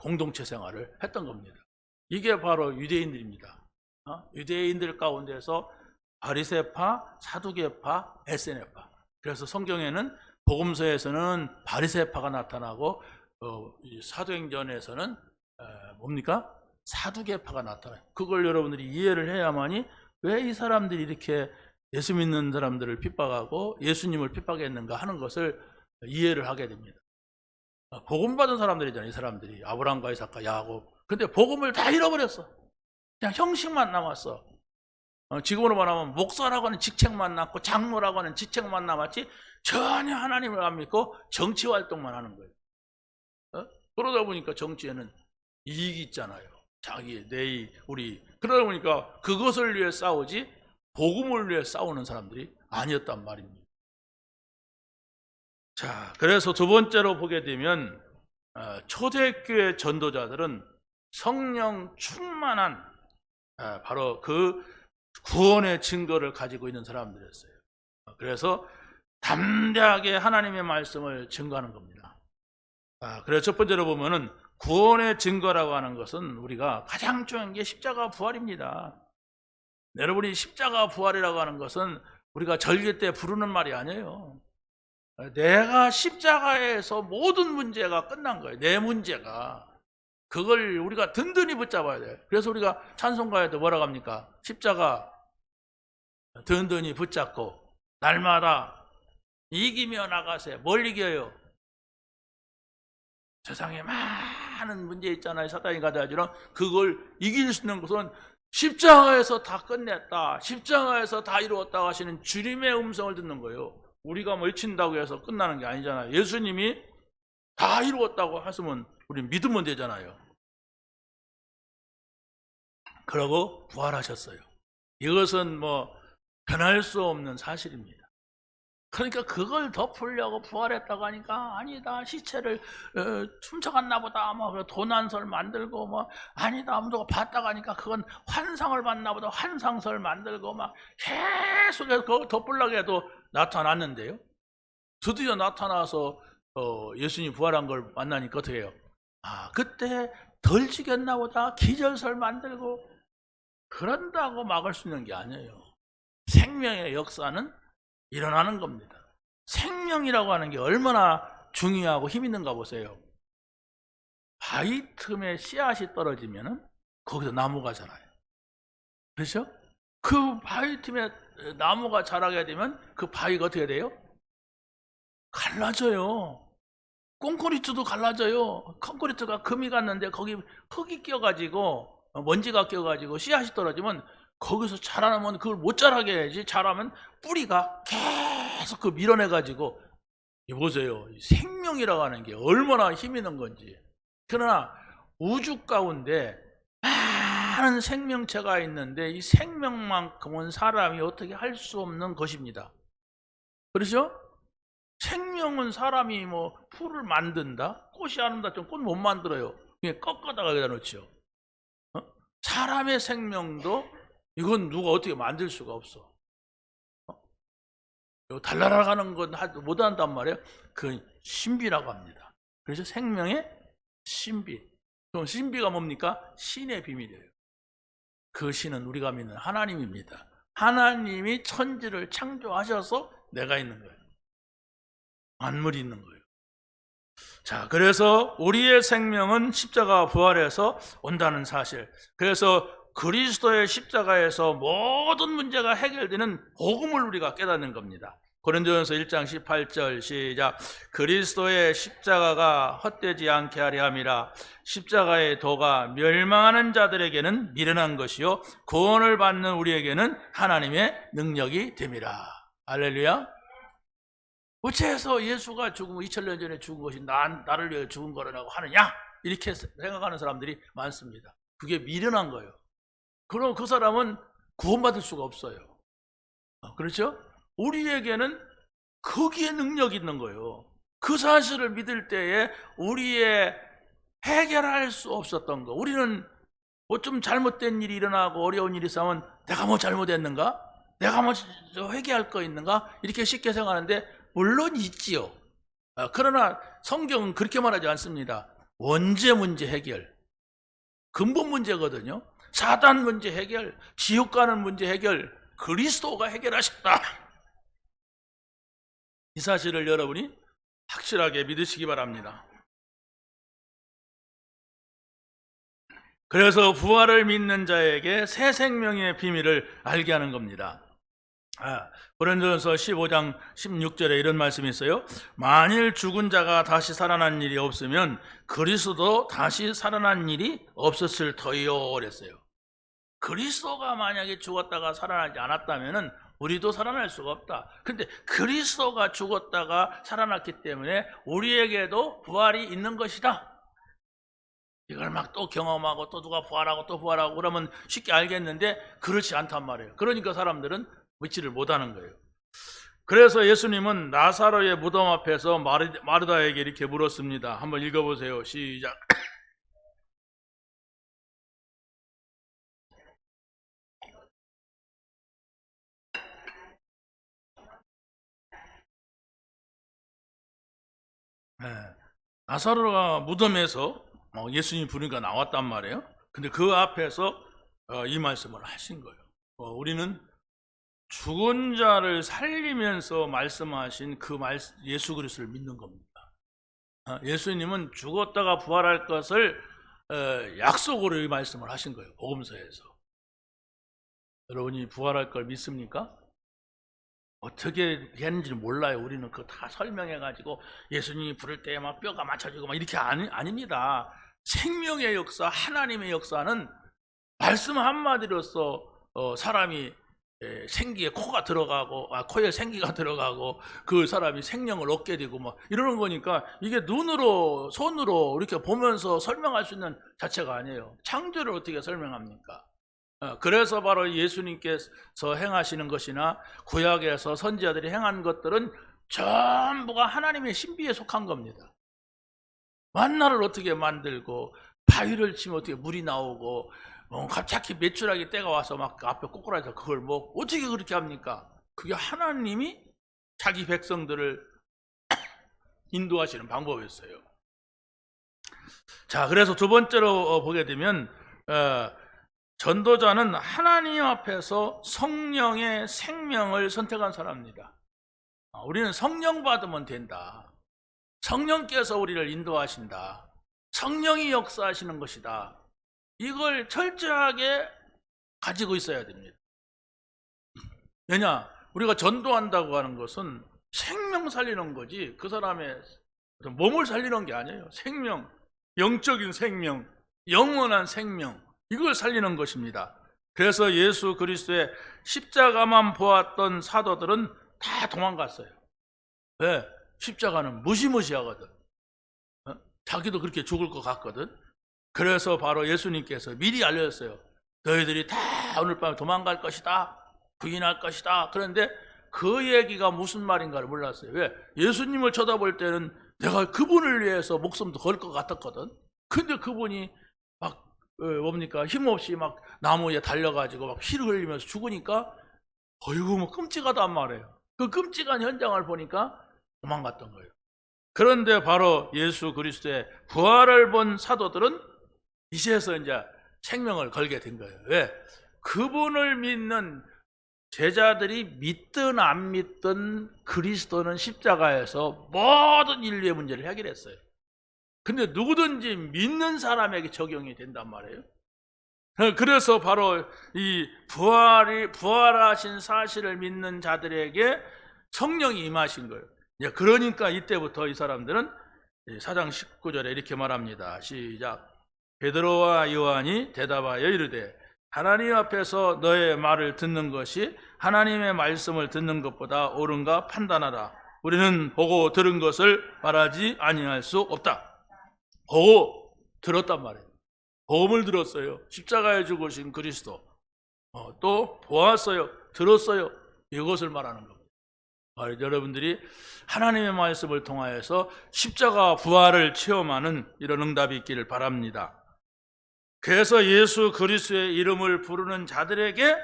공동체 생활을 했던 겁니다. 이게 바로 유대인들입니다. 유대인들 가운데서 바리새파, 사두개파, SNF파. 그래서 성경에는 복음서에서는 바리새파가 나타나고 사도행전에서는 뭡니까? 사두개파가 나타나요. 그걸 여러분들이 이해를 해야만이 왜 이 사람들이 이렇게 예수 믿는 사람들을 핍박하고 예수님을 핍박했는가 하는 것을 이해를 하게 됩니다. 복음 받은 사람들이잖아요, 이 사람들이. 아브라함과 이삭과 야곱. 근데 복음을 다 잃어버렸어. 그냥 형식만 남았어. 지금으로 말하면 목사라고 하는 직책만 남고 장로라고 하는 직책만 남았지 전혀 하나님을 안 믿고 정치 활동만 하는 거예요. 그러다 보니까 정치에는 이익이 있잖아요. 자기, 우리. 그러다 보니까 그것을 위해 싸우지 복음을 위해 싸우는 사람들이 아니었단 말입니다. 자, 그래서 두 번째로 보게 되면 초대교회 전도자들은 성령 충만한 바로 그 구원의 증거를 가지고 있는 사람들이었어요. 그래서 담대하게 하나님의 말씀을 증거하는 겁니다. 그래서 첫 번째로 보면은 구원의 증거라고 하는 것은 우리가 가장 중요한 게 십자가 부활입니다. 여러분이 십자가 부활이라고 하는 것은 우리가 절기 때 부르는 말이 아니에요. 내가 십자가에서 모든 문제가 끝난 거예요. 내 문제가. 그걸 우리가 든든히 붙잡아야 돼요. 그래서 우리가 찬송가에도 뭐라고 합니까? 십자가 든든히 붙잡고 날마다 이기며 나가세. 뭘 이겨요? 세상에 많은 문제 있잖아요. 사탄이 가져다주는. 그걸 이길 수 있는 것은 십자가에서 다 끝냈다, 십자가에서 다 이루었다 하시는 주님의 음성을 듣는 거예요. 우리가 뭐 외친다고 해서 끝나는 게 아니잖아요. 예수님이 다 이루었다고 하시면 우리 믿으면 되잖아요. 그러고 부활하셨어요. 이것은 뭐 변할 수 없는 사실입니다. 그러니까 그걸 덮으려고 부활했다고 하니까 아니다, 시체를 훔쳐갔나 보다, 뭐 도난설 만들고, 뭐 아니다, 누가 봤다고 하니까 그건 환상을 봤나 보다, 환상설 만들고 막 계속해서 그걸 덮으려고 해도 나타났는데요. 드디어 나타나서 예수님 부활한 걸 만나니까 어떻게 해요? 그때 덜 죽였나 보다, 기절설 만들고. 그런다고 막을 수 있는 게 아니에요. 생명의 역사는 일어나는 겁니다. 생명이라고 하는 게 얼마나 중요하고 힘 있는가 보세요. 바위 틈에 씨앗이 떨어지면 거기서 나무가 자라요. 그렇죠? 그 바위 틈에 나무가 자라게 되면 그 바위가 어떻게 돼요? 갈라져요. 콘크리트도 갈라져요. 콘크리트가 금이 갔는데 거기 흙이 껴가지고 먼지가 껴가지고 씨앗이 떨어지면 거기서 자라나면 그걸 못 자라게 해야지. 자라면 뿌리가 계속 그 밀어내가지고. 보세요. 생명이라고 하는 게 얼마나 힘 있는 건지. 그러나 우주 가운데 많은 생명체가 있는데 이 생명만큼은 사람이 어떻게 할 수 없는 것입니다. 그렇죠? 생명은 사람이 뭐 풀을 만든다? 꽃이 아름다 좀 꽃 못 만들어요. 그냥 꺾어다가 여기다 놓죠. 사람의 생명도 이건 누가 어떻게 만들 수가 없어. 달나라가는 건 못 한단 말이에요. 그 신비라고 합니다. 그래서 생명의 신비. 그럼 신비가 뭡니까? 신의 비밀이에요. 그 신은 우리가 믿는 하나님입니다. 하나님이 천지를 창조하셔서 내가 있는 거예요. 만물이 있는 거예요. 자, 그래서 우리의 생명은 십자가 부활해서 온다는 사실. 그래서 그리스도의 십자가에서 모든 문제가 해결되는 복음을 우리가 깨닫는 겁니다. 고린도전서 1장 18절 시작. 그리스도의 십자가가 헛되지 않게 하려 함이라. 십자가의 도가 멸망하는 자들에게는 미련한 것이요 구원을 받는 우리에게는 하나님의 능력이 됨이라. 할렐루야. 어째서 예수가 죽은 2000년 전에 죽은 것이 나를 위해 죽은 거라고 하느냐? 이렇게 생각하는 사람들이 많습니다. 그게 미련한 거예요. 그럼 그 사람은 구원받을 수가 없어요. 그렇죠? 우리에게는 거기에 능력이 있는 거예요. 그 사실을 믿을 때에 우리의 해결할 수 없었던 거, 우리는 뭐 좀 잘못된 일이 일어나고 어려운 일이 있으면 내가 뭐 잘못했는가? 내가 뭐 회개할 거 있는가? 이렇게 쉽게 생각하는데 물론 있지요. 그러나 성경은 그렇게 말하지 않습니다. 원죄 문제 해결, 근본 문제거든요. 사단 문제 해결, 지옥 가는 문제 해결, 그리스도가 해결하셨다. 이 사실을 여러분이 확실하게 믿으시기 바랍니다. 그래서 부활을 믿는 자에게 새 생명의 비밀을 알게 하는 겁니다. 고린도전서 15장 16절에 이런 말씀이 있어요. 만일 죽은 자가 다시 살아난 일이 없으면 그리스도 다시 살아난 일이 없었을 터이요 그랬어요. 그리스도가 만약에 죽었다가 살아나지 않았다면 우리도 살아날 수가 없다. 그런데 그리스도가 죽었다가 살아났기 때문에 우리에게도 부활이 있는 것이다. 이걸 막 또 경험하고 또 누가 부활하고 또 부활하고 그러면 쉽게 알겠는데 그렇지 않단 말이에요. 그러니까 사람들은 믿지를 못하는 거예요. 그래서 예수님은 나사로의 무덤 앞에서 마르다에게 이렇게 물었습니다. 한번 읽어보세요. 시작. 나사로가 무덤에서 예수님 부르니까 나왔단 말이에요. 근데 그 앞에서 이 말씀을 하신 거예요. 우리는 죽은 자를 살리면서 말씀하신 그 예수 그리스도를 믿는 겁니다. 예수님은 죽었다가 부활할 것을 약속으로 이 말씀을 하신 거예요. 복음서에서. 여러분이 부활할 걸 믿습니까? 어떻게 했는지 몰라요. 우리는 그거 다 설명해가지고 예수님이 부를 때 막 뼈가 맞춰지고 막 이렇게 아닙니다. 생명의 역사, 하나님의 역사는 말씀 한마디로서 사람이 생기에 코가 들어가고 코에 생기가 들어가고 그 사람이 생명을 얻게 되고 뭐 이러는 거니까 이게 눈으로 손으로 이렇게 보면서 설명할 수 있는 자체가 아니에요. 창조를 어떻게 설명합니까? 그래서 바로 예수님께서 행하시는 것이나 구약에서 선지자들이 행한 것들은 전부가 하나님의 신비에 속한 겁니다. 만나를 어떻게 만들고 바위를 치면 어떻게 물이 나오고 갑자기 메추라기 때가 와서 막 앞에 꼬꾸라져서 그걸 뭐 어떻게 그렇게 합니까? 그게 하나님이 자기 백성들을 인도하시는 방법이었어요. 자, 그래서 두 번째로 보게 되면 전도자는 하나님 앞에서 성령의 생명을 선택한 사람입니다. 우리는 성령 받으면 된다. 성령께서 우리를 인도하신다. 성령이 역사하시는 것이다. 이걸 철저하게 가지고 있어야 됩니다. 왜냐? 우리가 전도한다고 하는 것은 생명 살리는 거지 그 사람의 몸을 살리는 게 아니에요. 생명, 영적인 생명, 영원한 생명, 이걸 살리는 것입니다. 그래서 예수 그리스도의 십자가만 보았던 사도들은 다 도망갔어요. 왜? 십자가는 무시무시하거든. 자기도 그렇게 죽을 것 같거든. 그래서 바로 예수님께서 미리 알려줬어요. 너희들이 다 오늘 밤에 도망갈 것이다. 부인할 것이다. 그런데 그 얘기가 무슨 말인가를 몰랐어요. 왜? 예수님을 쳐다볼 때는 내가 그분을 위해서 목숨도 걸 것 같았거든. 근데 그분이 막 뭡니까? 힘없이 막 나무에 달려가지고 막 피를 흘리면서 죽으니까 어이구 뭐 끔찍하단 말이에요. 그 끔찍한 현장을 보니까 도망갔던 거예요. 그런데 바로 예수 그리스도의 부활을 본 사도들은 이제서 이제 생명을 걸게 된 거예요. 왜? 그분을 믿는 제자들이 믿든 안 믿든 그리스도는 십자가에서 모든 인류의 문제를 해결했어요. 근데 누구든지 믿는 사람에게 적용이 된단 말이에요. 그래서 바로 이 부활하신 사실을 믿는 자들에게 성령이 임하신 거예요. 그러니까 이때부터 이 사람들은 4장 19절에 이렇게 말합니다. 시작. 베드로와 요한이 대답하여 이르되 하나님 앞에서 너의 말을 듣는 것이 하나님의 말씀을 듣는 것보다 옳은가 판단하라. 우리는 보고 들은 것을 말하지 아니할 수 없다. 보고 들었단 말이에요. 복음을 들었어요. 십자가에 죽으신 그리스도. 또 보았어요. 들었어요. 이것을 말하는 겁니다. 여러분들이 하나님의 말씀을 통하여서 십자가 부활을 체험하는 이런 응답이 있기를 바랍니다. 그래서 예수 그리스도의 이름을 부르는 자들에게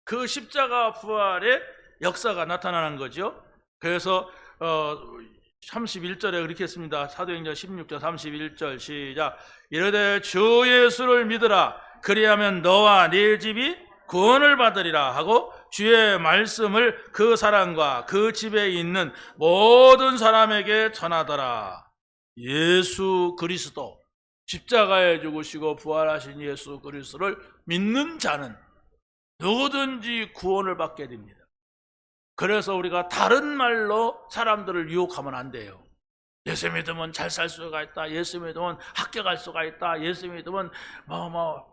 그 십자가 부활의 역사가 나타나는 거죠. 그래서 31절에 그렇게 했습니다. 사도행전 16장 31절 시작. 이르되 주 예수를 믿으라. 그리하면 너와 네 집이 구원을 받으리라 하고 주의 말씀을 그 사람과 그 집에 있는 모든 사람에게 전하더라. 예수 그리스도, 십자가에 죽으시고 부활하신 예수 그리스도를 믿는 자는 누구든지 구원을 받게 됩니다. 그래서 우리가 다른 말로 사람들을 유혹하면 안 돼요. 예수 믿으면 잘 살 수가 있다. 예수 믿으면 합격할 수가 있다. 예수 믿으면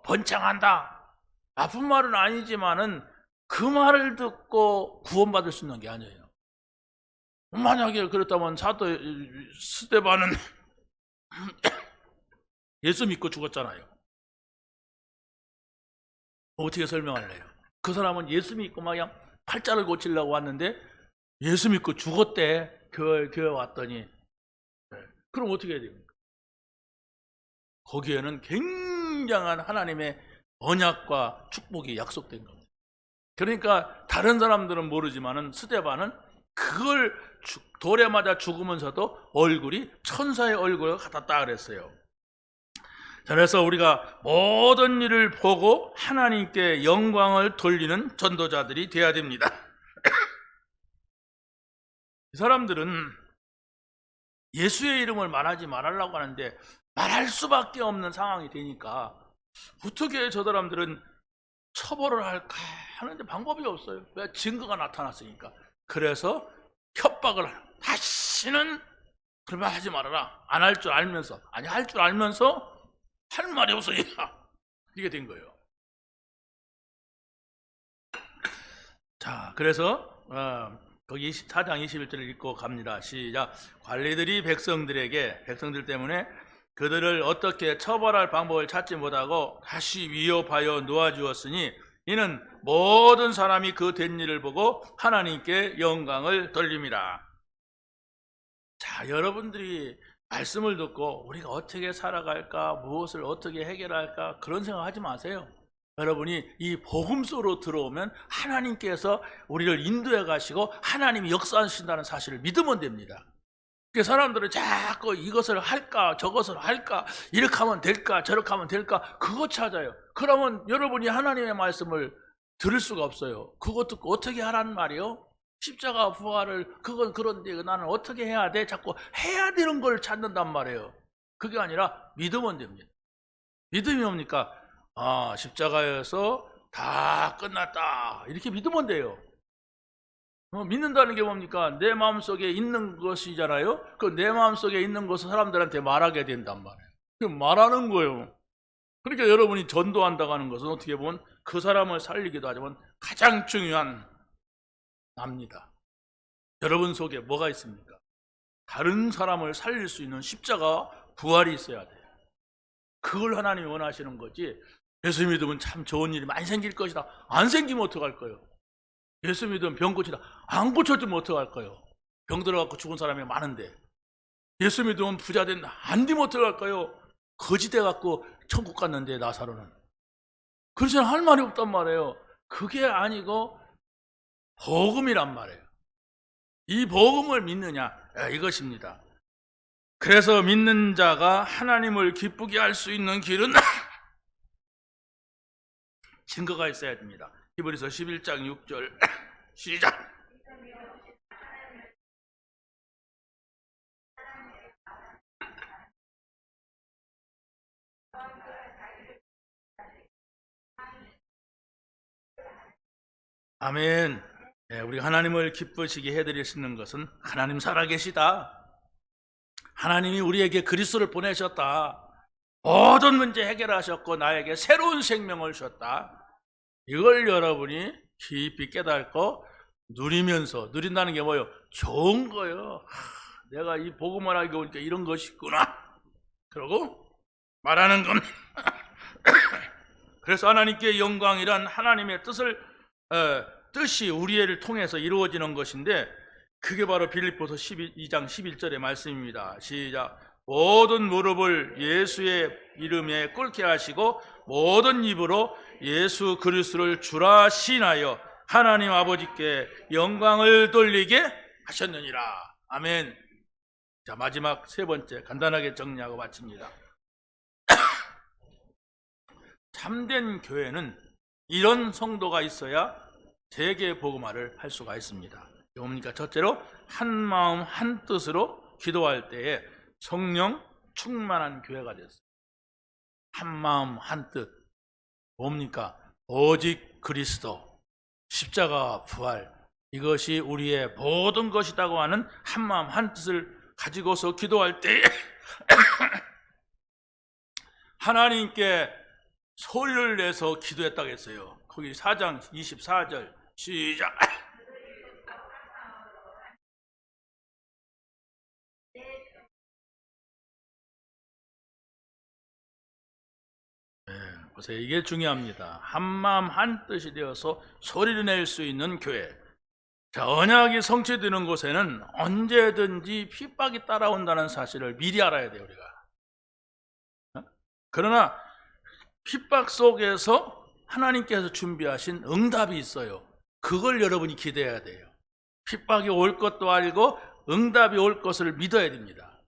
번창한다. 나쁜 말은 아니지만은 그 말을 듣고 구원받을 수 있는 게 아니에요. 만약에 그렇다면 사도 스데반은 예수 믿고 죽었잖아요. 어떻게 설명할래요? 그 사람은 예수 믿고 막 그냥 팔자를 고치려고 왔는데 예수 믿고 죽었대. 교회 왔더니. 그럼 어떻게 해야 됩니까? 거기에는 굉장한 하나님의 언약과 축복이 약속된 겁니다. 그러니까 다른 사람들은 모르지만은 스데반은 그걸 돌에 맞아 죽으면서도 얼굴이 천사의 얼굴과 같았다 그랬어요. 그래서 우리가 모든 일을 보고 하나님께 영광을 돌리는 전도자들이 되어야 됩니다. 이 사람들은 예수의 이름을 말하지 말라고 하는데 말할 수밖에 없는 상황이 되니까 어떻게 저 사람들은 처벌을 할까 하는데 방법이 없어요. 왜? 증거가 나타났으니까. 그래서 협박을 다시는 그런 말 하지 말아라. 안 할 줄 알면서, 아니 할 줄 알면서 할 말이 없으니까 이게 된 거예요. 자, 그래서 거기 4장 21절을 읽고 갑니다. 시작. 관리들이 백성들 때문에 그들을 어떻게 처벌할 방법을 찾지 못하고 다시 위협하여 놓아주었으니 이는 모든 사람이 그 된 일을 보고 하나님께 영광을 돌립니다. 자, 여러분들이 말씀을 듣고 우리가 어떻게 살아갈까, 무엇을 어떻게 해결할까 그런 생각하지 마세요. 여러분이 이 복음서로 들어오면 하나님께서 우리를 인도해 가시고 하나님이 역사하신다는 사실을 믿으면 됩니다. 사람들은 자꾸 이것을 할까 저것을 할까, 이렇게 하면 될까 저렇게 하면 될까 그거 찾아요. 그러면 여러분이 하나님의 말씀을 들을 수가 없어요. 그거 듣고 어떻게 하라는 말이요? 십자가 부활을 그건 그런데 나는 어떻게 해야 돼? 자꾸 해야 되는 걸 찾는단 말이에요. 그게 아니라 믿으면 됩니다. 믿음이 뭡니까? 십자가에서 다 끝났다 이렇게 믿으면 돼요. 믿는다는 게 뭡니까? 내 마음속에 있는 것이잖아요. 그 내 마음속에 있는 것을 사람들한테 말하게 된단 말이에요. 그 말하는 거예요. 그러니까 여러분이 전도한다고 하는 것은 어떻게 보면 그 사람을 살리기도 하지만 가장 중요한 납니다. 여러분 속에 뭐가 있습니까? 다른 사람을 살릴 수 있는 십자가 부활이 있어야 돼요. 그걸 하나님이 원하시는 거지. 예수 믿으면 참 좋은 일이 많이 생길 것이다. 안 생기면 어떡할 거예요? 예수 믿으면 병 고치다. 안 고쳐주면 어떡할 거예요? 병 들어갖고 죽은 사람이 많은데. 예수 믿으면 부자 된다. 안 되면 어떡할 거예요? 거지 돼갖고 천국 갔는데 나사로는. 그러지는 할 말이 없단 말이에요. 그게 아니고 복음이란 말이에요. 이 복음을 믿느냐 이것입니다. 그래서 믿는 자가 하나님을 기쁘게 할 수 있는 길은 증거가 있어야 됩니다. 히브리서 11장 6절 시작. 아멘. 우리 하나님을 기쁘시게 해드릴 수 있는 것은 하나님 살아계시다, 하나님이 우리에게 그리스도를 보내셨다, 모든 문제 해결하셨고 나에게 새로운 생명을 주셨다, 이걸 여러분이 깊이 깨닫고 누리면서, 누린다는 게 뭐예요? 좋은 거예요. 내가 이 복음을 알게 오니까 이런 것이 있구나, 그러고 말하는 겁니다. 그래서 하나님께 영광이란 하나님의 뜻이 우리를 통해서 이루어지는 것인데, 그게 바로 빌립보서 2장 11절의 말씀입니다. 시작. 모든 무릎을 예수의 이름에 꿇게 하시고 모든 입으로 예수 그리스도를 주라 시인하여 하나님 아버지께 영광을 돌리게 하셨느니라. 아멘. 자, 마지막 세 번째 간단하게 정리하고 마칩니다. 참된 교회는 이런 성도가 있어야 세계 복음화를 할 수가 있습니다. 뭡니까? 첫째로 한 마음 한 뜻으로 기도할 때에 성령 충만한 교회가 됐어요. 한 마음 한 뜻. 뭡니까? 오직 그리스도, 십자가 부활, 이것이 우리의 모든 것이라고 하는 한 마음 한 뜻을 가지고서 기도할 때에 하나님께 소리를 내서 기도했다고 했어요. 거기 4장 24절 시작. 보세요. 이게 중요합니다. 한마음 한뜻이 되어서 소리를 낼 수 있는 교회. 자, 언약이 성취되는 곳에는 언제든지 핍박이 따라온다는 사실을 미리 알아야 돼요, 우리가. 그러나 핍박 속에서 하나님께서 준비하신 응답이 있어요. 그걸 여러분이 기대해야 돼요. 핍박이 올 것도 알고 응답이 올 것을 믿어야 됩니다.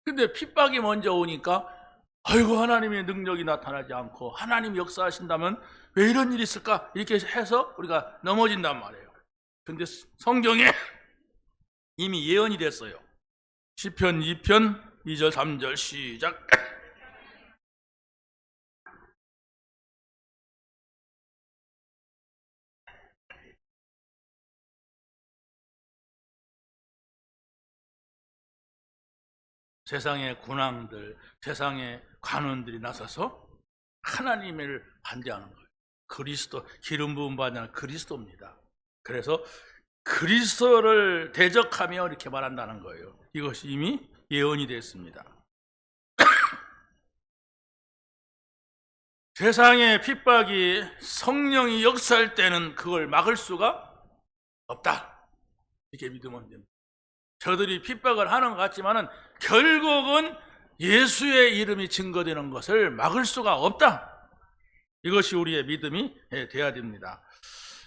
근데 핍박이 먼저 오니까 아이고, 하나님의 능력이 나타나지 않고 하나님 역사하신다면 왜 이런 일이 있을까? 이렇게 해서 우리가 넘어진단 말이에요. 근데 성경에 이미 예언이 됐어요. 시편 2편 2절 3절 시작. 세상의 군왕들, 세상의 관원들이 나서서 하나님을 반대하는 거예요. 그리스도, 기름 부음 받는 그리스도입니다. 그래서 그리스도를 대적하며 이렇게 말한다는 거예요. 이것이 이미 예언이 됐습니다. 세상의 핍박이 성령이 역사할 때는 그걸 막을 수가 없다, 이렇게 믿으면 됩니다. 저들이 핍박을 하는 것 같지만은 결국은 예수의 이름이 증거되는 것을 막을 수가 없다. 이것이 우리의 믿음이 돼야 됩니다.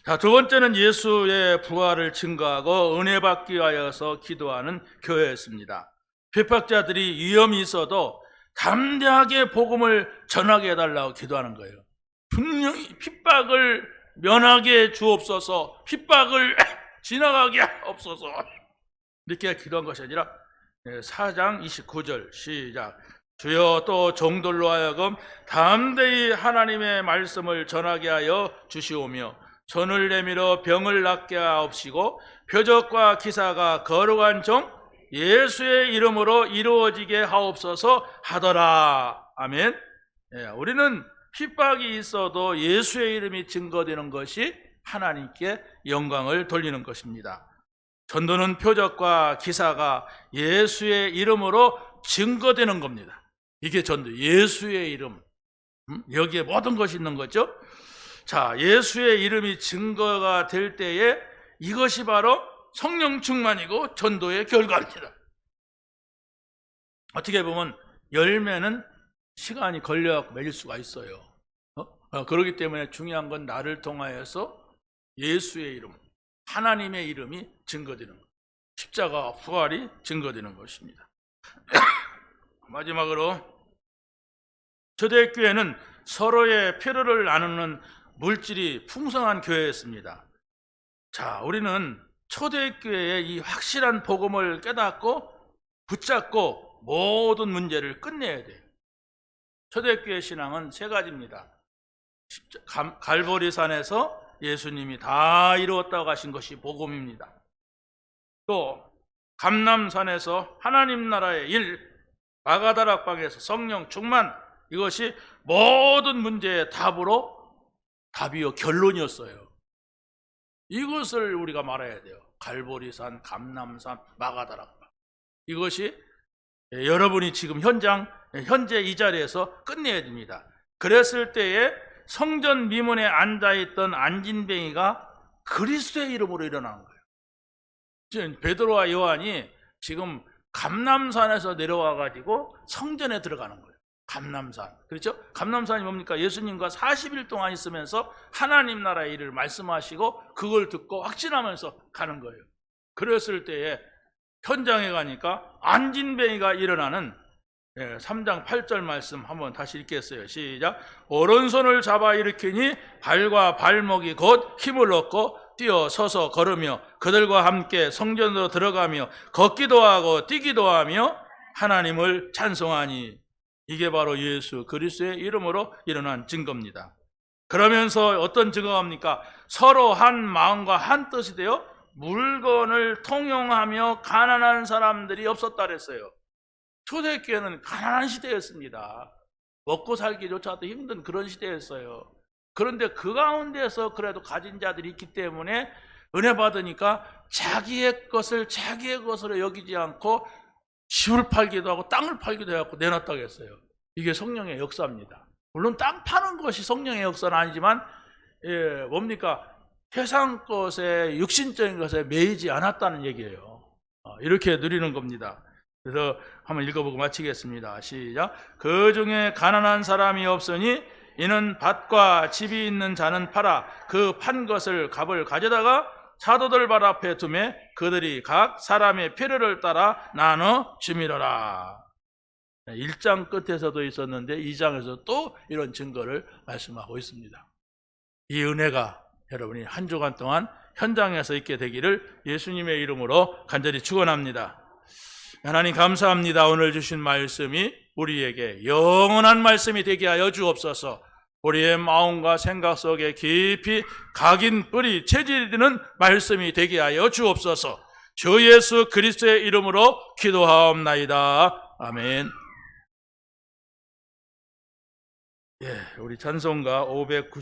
자, 두 번째는 예수의 부활을 증거하고 은혜 받기 위하여서 기도하는 교회였습니다. 핍박자들이 위험이 있어도 담대하게 복음을 전하게 해달라고 기도하는 거예요. 분명히 핍박을 면하게 주옵소서, 핍박을 지나가게 없소서, 이렇게 기도한 것이 아니라 4장 29절 시작. 주여 또 종들로 하여금 담대히 하나님의 말씀을 전하게 하여 주시오며 손을 내밀어 병을 낫게 하옵시고 표적과 기사가 거룩한 종 예수의 이름으로 이루어지게 하옵소서 하더라. 아멘. 우리는 핍박이 있어도 예수의 이름이 증거되는 것이 하나님께 영광을 돌리는 것입니다. 전도는 표적과 기사가 예수의 이름으로 증거되는 겁니다. 이게 전도, 예수의 이름. 여기에 모든 것이 있는 거죠. 자, 예수의 이름이 증거가 될 때에 이것이 바로 성령 충만이고 전도의 결과입니다. 어떻게 보면 열매는 시간이 걸려 맺을 수가 있어요. 그렇기 때문에 중요한 건 나를 통하여서 예수의 이름, 하나님의 이름이 증거되는 것, 십자가 부활이 증거되는 것입니다. 마지막으로 초대교회는 서로의 필요를 나누는 물질이 풍성한 교회였습니다. 자, 우리는 초대교회의 이 확실한 복음을 깨닫고 붙잡고 모든 문제를 끝내야 돼요. 초대교회 신앙은 세 가지입니다. 갈보리산에서 예수님이 다 이루었다고 하신 것이 복음입니다. 또 감람산에서 하나님 나라의 일, 마가다락방에서 성령 충만, 이것이 모든 문제의 답이요 결론이었어요. 이것을 우리가 말해야 돼요. 갈보리산, 감람산, 마가다락방. 이것이 여러분이 지금 현재 이 자리에서 끝내야 됩니다. 그랬을 때에 성전 미문에 앉아있던 안진뱅이가 그리스도의 이름으로 일어나는 거예요. 지금 베드로와 요한이 지금 감람산에서 내려와가지고 성전에 들어가는 거예요. 감람산. 그렇죠? 감람산이 뭡니까? 예수님과 40일 동안 있으면서 하나님 나라의 일을 말씀하시고 그걸 듣고 확신하면서 가는 거예요. 그랬을 때에 현장에 가니까 안진뱅이가 일어나는 3장 8절 말씀 한번 다시 읽겠어요. 시작. 오른손을 잡아 일으키니 발과 발목이 곧 힘을 얻고 뛰어 서서 걸으며 그들과 함께 성전으로 들어가며 걷기도 하고 뛰기도 하며 하나님을 찬송하니, 이게 바로 예수 그리스도의 이름으로 일어난 증거입니다. 그러면서 어떤 증거가 합니까? 서로 한 마음과 한 뜻이 되어 물건을 통용하며 가난한 사람들이 없었다 그랬어요. 초대교회는 가난한 시대였습니다. 먹고 살기조차도 힘든 그런 시대였어요. 그런데 그 가운데서 그래도 가진 자들이 있기 때문에 은혜 받으니까 자기의 것으로 여기지 않고 집을 팔기도 하고 땅을 팔기도 해갖고 내놨다고 했어요. 이게 성령의 역사입니다. 물론 땅 파는 것이 성령의 역사는 아니지만 뭡니까? 세상 것에, 육신적인 것에 매이지 않았다는 얘기예요. 이렇게 누리는 겁니다. 그래서 한번 읽어보고 마치겠습니다. 시작. 그 중에 가난한 사람이 없으니 이는 밭과 집이 있는 자는 팔아 그 판 것을 값을 가져다가 사도들 발 앞에 두매 그들이 각 사람의 필요를 따라 나눠 주미러라. 1장 끝에서도 있었는데 2장에서 또 이런 증거를 말씀하고 있습니다. 이 은혜가 여러분이 한 주간 동안 현장에서 있게 되기를 예수님의 이름으로 간절히 축원합니다. 하나님 감사합니다. 오늘 주신 말씀이 우리에게 영원한 말씀이 되게 하여 주옵소서. 우리의 마음과 생각 속에 깊이 각인 뿌리 체질되는 말씀이 되게 하여 주옵소서. 주 예수 그리스도의 이름으로 기도하옵나이다. 아멘. 우리 찬송가 590